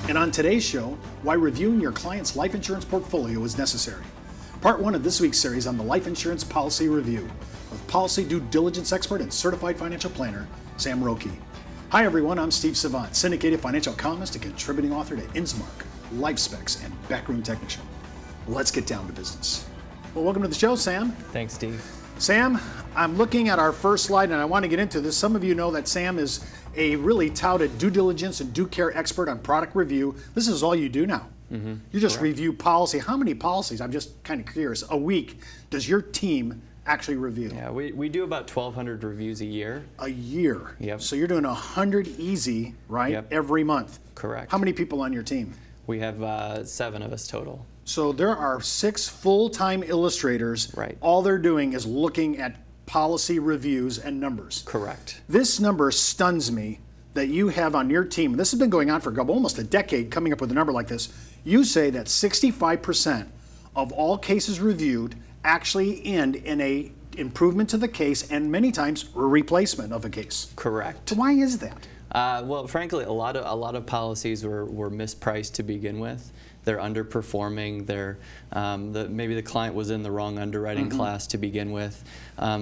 And on today's show, why reviewing your client's life insurance portfolio is necessary. Part one of this week's series on the life insurance policy review with policy due diligence expert and certified financial planner, Sam Roque. Hi everyone, I'm Steve Savant, syndicated financial columnist and contributing author to Innsmark, Life Specs, and Backroom Technician. Let's get down to business. Well, welcome to the show, Sam. Thanks, Steve. Sam, I'm looking at our first slide and I want to get into this. Some of you know that Sam is a really touted due diligence and due care expert on product review. This is all you do now. You just review policy. How many policies, I'm just kind of curious, a week does your team actually review? Yeah, we do about 1,200 reviews a year. A year? Yep. So you're doing 100 easy, right? Yep. Every month? Correct. How many people on your team? We have 7 of us total. So there are 6 full-time illustrators. Right. All they're doing is looking at policy reviews and numbers. Correct. This number stuns me that you have on your team. This has been going on for almost a decade, coming up with a number like this. You say that 65% of all cases reviewed actually end in a improvement to the case and many times a replacement of a case. Correct. So why is that? Well, frankly, a lot of policies were mispriced to begin with. They're underperforming. Maybe the client was in the wrong underwriting class to begin with.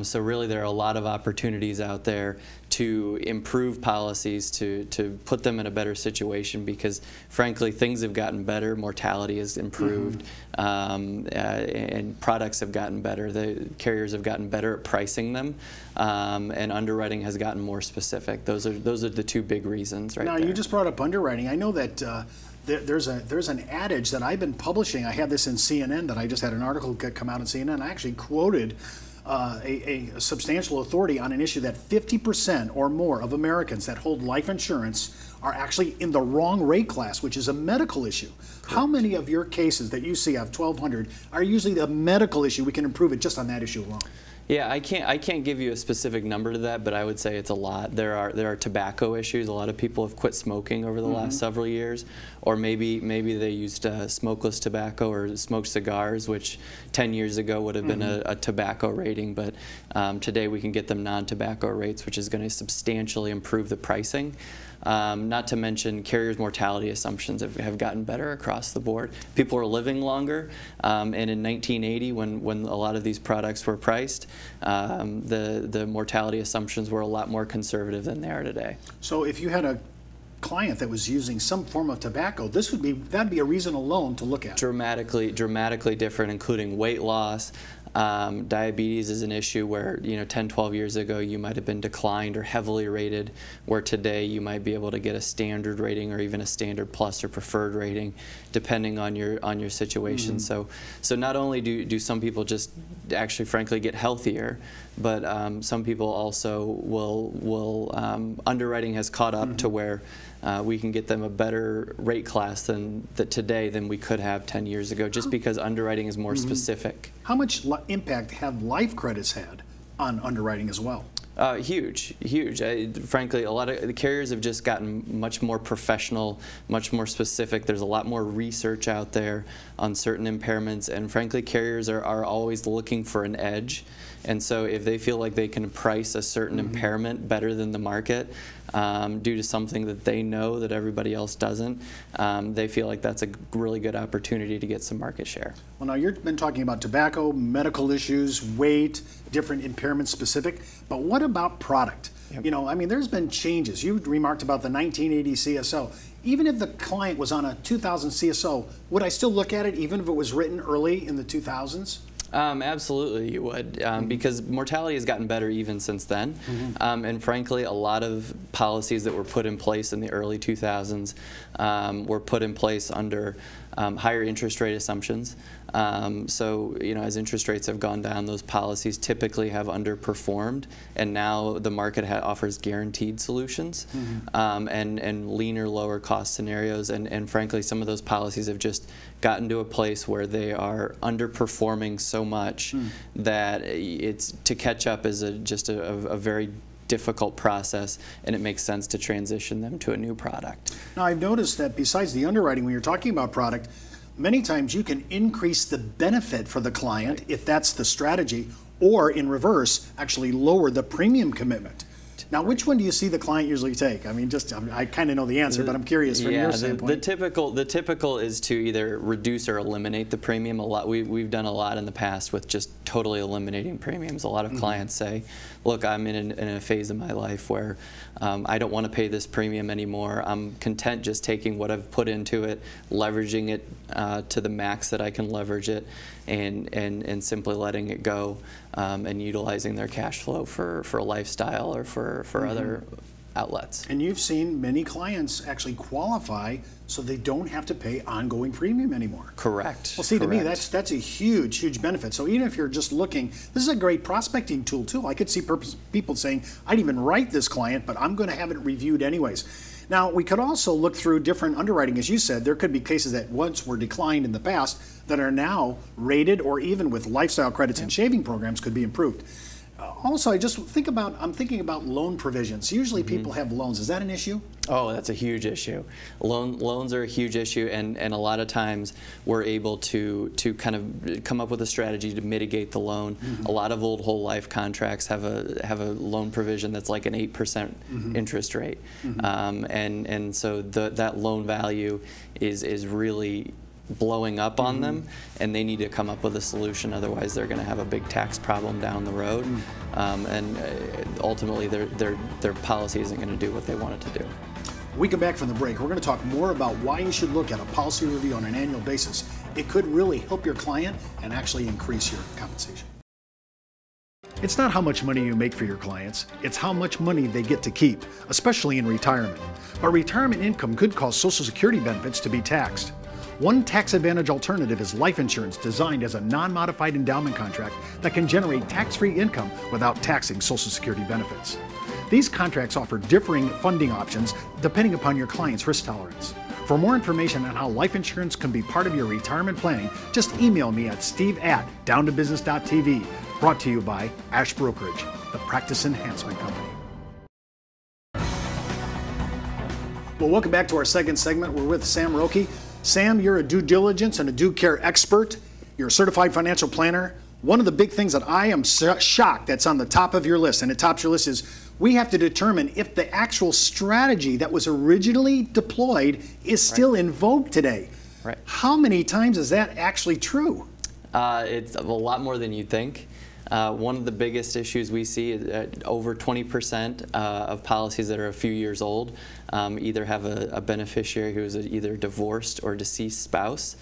So really, there are a lot of opportunities out there to improve policies, to put them in a better situation because, frankly, things have gotten better. Mortality has improved, and products have gotten better. The carriers have gotten better at pricing them, and underwriting has gotten more specific. Those are the 2 big reasons right now, there. you just brought up underwriting. I know that there's an adage that I've been publishing. I have this in CNN that I just had an article come out in CNN. I actually quoted a substantial authority on an issue that 50% or more of Americans that hold life insurance are actually in the wrong rate class, which is a medical issue. Correct. How many of your cases that you see out of 1,200 are usually the medical issue? We can improve it just on that issue alone. Yeah, I can't give you a specific number to that, but I would say it's a lot. There are tobacco issues. A lot of people have quit smoking over the last several years, or maybe they used smokeless tobacco or smoked cigars, which 10 years ago would have been a tobacco rating, but today we can get them non-tobacco rates, which is going to substantially improve the pricing. Not to mention carriers' mortality assumptions have gotten better across the board. People are living longer, and in 1980, when a lot of these products were priced, the mortality assumptions were a lot more conservative than they are today. So if you had a client that was using some form of tobacco, that'd be a reason alone to look at. Dramatically different, including weight loss. Diabetes is an issue where 10, 12 years ago you might have been declined or heavily rated, where today you might be able to get a standard rating or even a standard plus or preferred rating, depending on your situation. So not only do some people just actually frankly get healthier, but some people also will underwriting has caught up to where we can get them a better rate class today than we could have 10 years ago, just because underwriting is more specific. How much impact have life credits had on underwriting as well? Huge. Frankly, a lot of the carriers have just gotten much more professional, much more specific. There's a lot more research out there on certain impairments, and frankly, carriers are always looking for an edge. And so if they feel like they can price a certain impairment better than the market due to something that they know that everybody else doesn't, they feel like that's a really good opportunity to get some market share. Well, now you've been talking about tobacco, medical issues, weight, different impairment specific, but what about product? Yep. I mean, there's been changes. You remarked about the 1980 CSO. Even if the client was on a 2000 CSO, would I still look at it even if it was written early in the 2000s? Absolutely, you would, because mortality has gotten better even since then. And frankly, a lot of policies that were put in place in the early 2000s were put in place under higher interest rate assumptions. So, as interest rates have gone down, those policies typically have underperformed, and now the market offers guaranteed solutions and leaner, lower cost scenarios. And frankly, some of those policies have just gotten to a place where they are underperforming so much that to catch up is just a very difficult process, and it makes sense to transition them to a new product. Now, I've noticed that besides the underwriting, when you're talking about product, many times you can increase the benefit for the client if that's the strategy, or in reverse, actually lower the premium commitment. Correct. Now, which one do you see the client usually take? I mean, I kind of know the answer, but I'm curious from your standpoint. The typical is to either reduce or eliminate the premium. We've done a lot in the past with just totally eliminating premiums. A lot of clients say, look, I'm in a phase of my life where I don't want to pay this premium anymore. I'm content just taking what I've put into it, leveraging it to the max that I can leverage it, and simply letting it go, and utilizing their cash flow for a lifestyle or for other outlets. And you've seen many clients actually qualify so they don't have to pay ongoing premium anymore. Correct. Well, see, to me, that's a huge benefit. So even if you're just looking, this is a great prospecting tool too. I could see people saying, I didn't even write this client, but I'm going to have it reviewed anyways. Now, we could also look through different underwriting. As you said, there could be cases that once were declined in the past that are now rated, or even with lifestyle credits and shaving programs could be improved. Also, I'm thinking about loan provisions. Usually people have loans. Is that an issue? Oh, that's a huge issue. Loans are a huge issue, and a lot of times we're able to kind of come up with a strategy to mitigate the loan. A lot of old whole life contracts have a loan provision that's like an 8% interest rate, and so that loan value is really blowing up on them, and they need to come up with a solution. Otherwise, they're going to have a big tax problem down the road, and ultimately, their policy isn't going to do what they want it to do. When we come back from the break, we're going to talk more about why you should look at a policy review on an annual basis. It could really help your client and actually increase your compensation. It's not how much money you make for your clients, it's how much money they get to keep, especially in retirement. But retirement income could cause Social Security benefits to be taxed. One tax advantage alternative is life insurance, designed as a non-modified endowment contract that can generate tax-free income without taxing Social Security benefits. These contracts offer differing funding options depending upon your client's risk tolerance. For more information on how life insurance can be part of your retirement planning, just email me at steve@downtobusiness.tv. Brought to you by Ash Brokerage, the practice enhancement company. Well, welcome back to our second segment. We're with Sam Roque. Sam, you're a due diligence and a due care expert. You're a certified financial planner. One of the big things that I am shocked that's on the top of your list, and it tops your list, is we have to determine if the actual strategy that was originally deployed is still in vogue today. Right. How many times is that actually true? It's a lot more than you'd think. One of the biggest issues we see is that over 20% of policies that are a few years old either have a beneficiary who is either divorced or deceased spouse.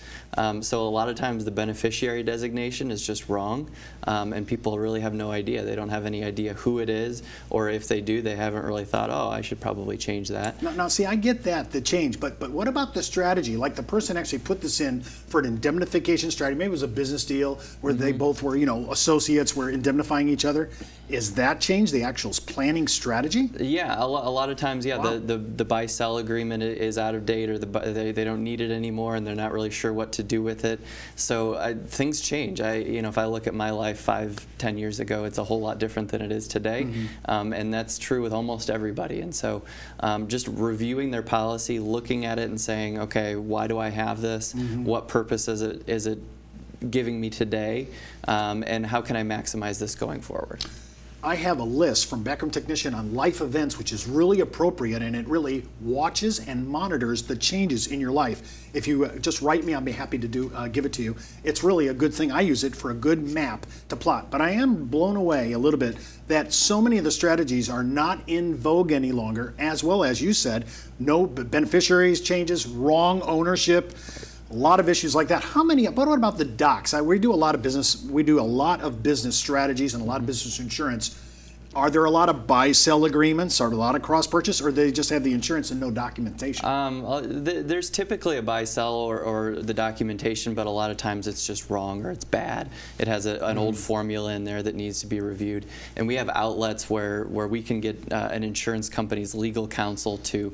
So a lot of times the beneficiary designation is just wrong, and people really have no idea. They don't have any idea who it is, or if they do, they haven't really thought, oh, I should probably change that. Now see, I get that, the change, but what about the strategy? Like the person actually put this in for an indemnification strategy. Maybe it was a business deal where they both were, associates were indemnifying each other. Is that change the actual planning strategy? Yeah, a lot of times, yeah, Wow. the buy-sell agreement is out of date, or they don't need it anymore, and they're not really sure what to do with it. So things change. If I look at my life 5-10 years ago, it's a whole lot different than it is today, and that's true with almost everybody. And so just reviewing their policy, looking at it and saying, okay, why do I have this? What purpose is it giving me today, and how can I maximize this going forward? I have a list from Backroom Technician on life events, which is really appropriate, and it really watches and monitors the changes in your life. If you just write me, I'll be happy to give it to you. It's really a good thing. I use it for a good map to plot. But I am blown away a little bit that so many of the strategies are not in vogue any longer, as well as you said, no beneficiaries changes, wrong ownership. A lot of issues like that. What about the docs? We do a lot of business. We do a lot of business strategies and a lot of business insurance. Are there a lot of buy-sell agreements? Are there a lot of cross-purchase, or do they just have the insurance and no documentation? There's typically a buy-sell or the documentation, but a lot of times it's just wrong or it's bad. It has an old formula in there that needs to be reviewed. And we have outlets where we can get an insurance company's legal counsel to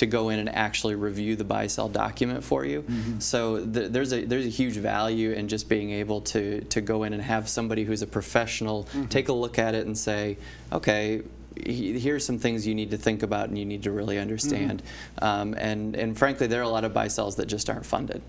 go in and actually review the buy-sell document for you. So there's a huge value in just being able to go in and have somebody who's a professional take a look at it and say, okay, here's some things you need to think about and you need to really understand. And frankly, there are a lot of buy-sells that just aren't funded.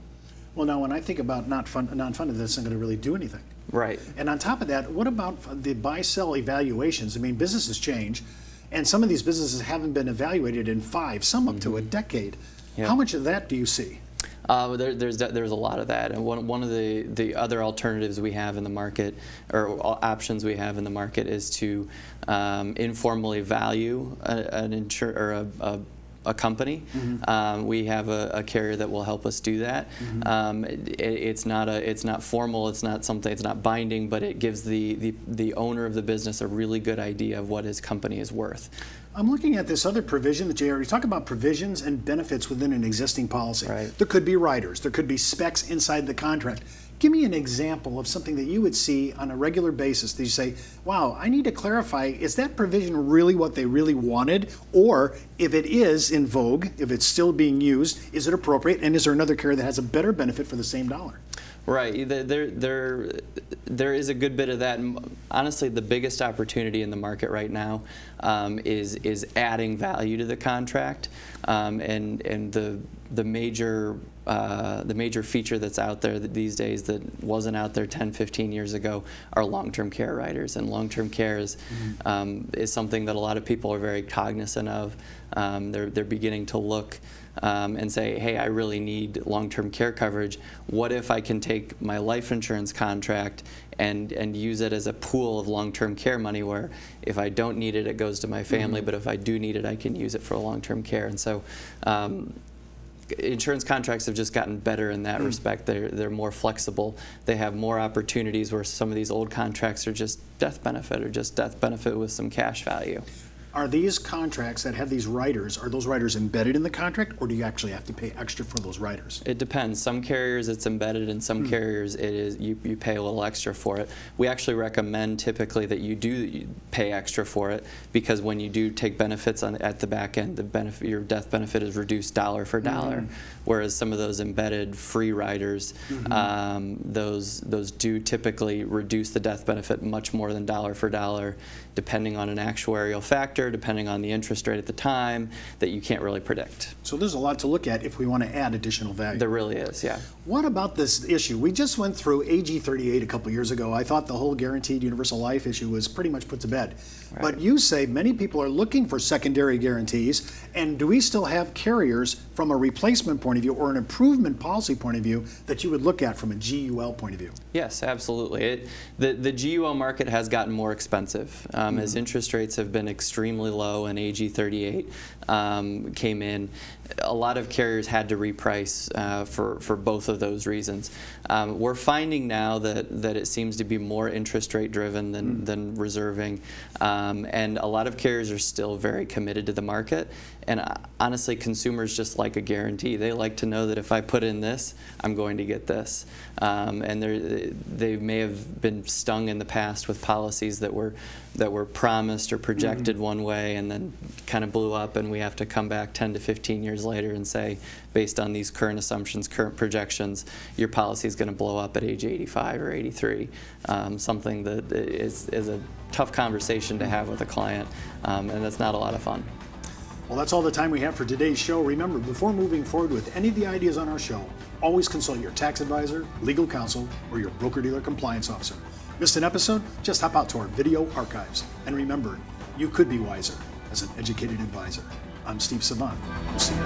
Well, now when I think about non-funded, this isn't going to really do anything. Right. And on top of that, what about the buy-sell evaluations? I mean, businesses change, and some of these businesses haven't been evaluated in 5, some up to a decade. Yep. How much of that do you see? There's a lot of that, and one of the other alternatives we have in the market, or options we have in the market, is to informally value a company. We have a carrier that will help us do that. It's not formal. It's not something. It's not binding, but it gives the owner of the business a really good idea of what his company is worth. I'm looking at this other provision that you already talk about, provisions and benefits within an existing policy. Right. There could be riders. There could be specs inside the contract. Give me an example of something that you would see on a regular basis that you say, wow, I need to clarify, is that provision really what they really wanted? Or if it is in vogue, if it's still being used, is it appropriate? And is there another carrier that has a better benefit for the same dollar? Right. There is a good bit of that. And honestly, the biggest opportunity in the market right now is adding value to the contract, and the major feature that's out there these days that wasn't out there 10, 15 years ago are long-term care riders. And long-term care is something that a lot of people are very cognizant of. They're beginning to look and say, hey, I really need long-term care coverage. What if I can take my life insurance contract and use it as a pool of long-term care money, where if I don't need it, it goes to my family, but if I do need it, I can use it for long-term care. And so insurance contracts have just gotten better in that respect. They're more flexible. They have more opportunities, where some of these old contracts are just death benefit, or just death benefit with some cash value. Are these contracts that have these riders, are those riders embedded in the contract, or do you actually have to pay extra for those riders? It depends. Some carriers it's embedded, and some carriers it is you pay a little extra for it. We actually recommend typically that you do pay extra for it, because when you do take benefits at the back end, your death benefit is reduced dollar for dollar. Whereas some of those embedded free riders, those do typically reduce the death benefit much more than dollar for dollar, depending on an actuarial factor, depending on the interest rate at the time, that you can't really predict. So there's a lot to look at if we want to add additional value. There really is, yeah. What about this issue? We just went through AG 38 a couple years ago. I thought the whole guaranteed universal life issue was pretty much put to bed. Right. But you say many people are looking for secondary guarantees, and do we still have carriers from a replacement point of view or an improvement policy point of view that you would look at from a GUL point of view? Yes, absolutely. The GUL market has gotten more expensive as interest rates have been extremely low, and AG 38 came in. A lot of carriers had to reprice for both of those reasons. We're finding now that it seems to be more interest rate driven than reserving, and a lot of carriers are still very committed to the market. And honestly, consumers just like a guarantee. They like to know that if I put in this, I'm going to get this. And they may have been stung in the past with policies that were promised or projected one way, and then kind of blew up, and we have to come back 10 to 15 years later and say, based on these current assumptions, current projections, your policy is going to blow up at age 85 or 83. Something that is a tough conversation to have with a client, and that's not a lot of fun. Well, that's all the time we have for today's show. Remember, before moving forward with any of the ideas on our show, always consult your tax advisor, legal counsel, or your broker-dealer compliance officer. Missed an episode? Just hop out to our video archives. And remember, you could be wiser as an educated advisor. I'm Steve Savant. We'll see you.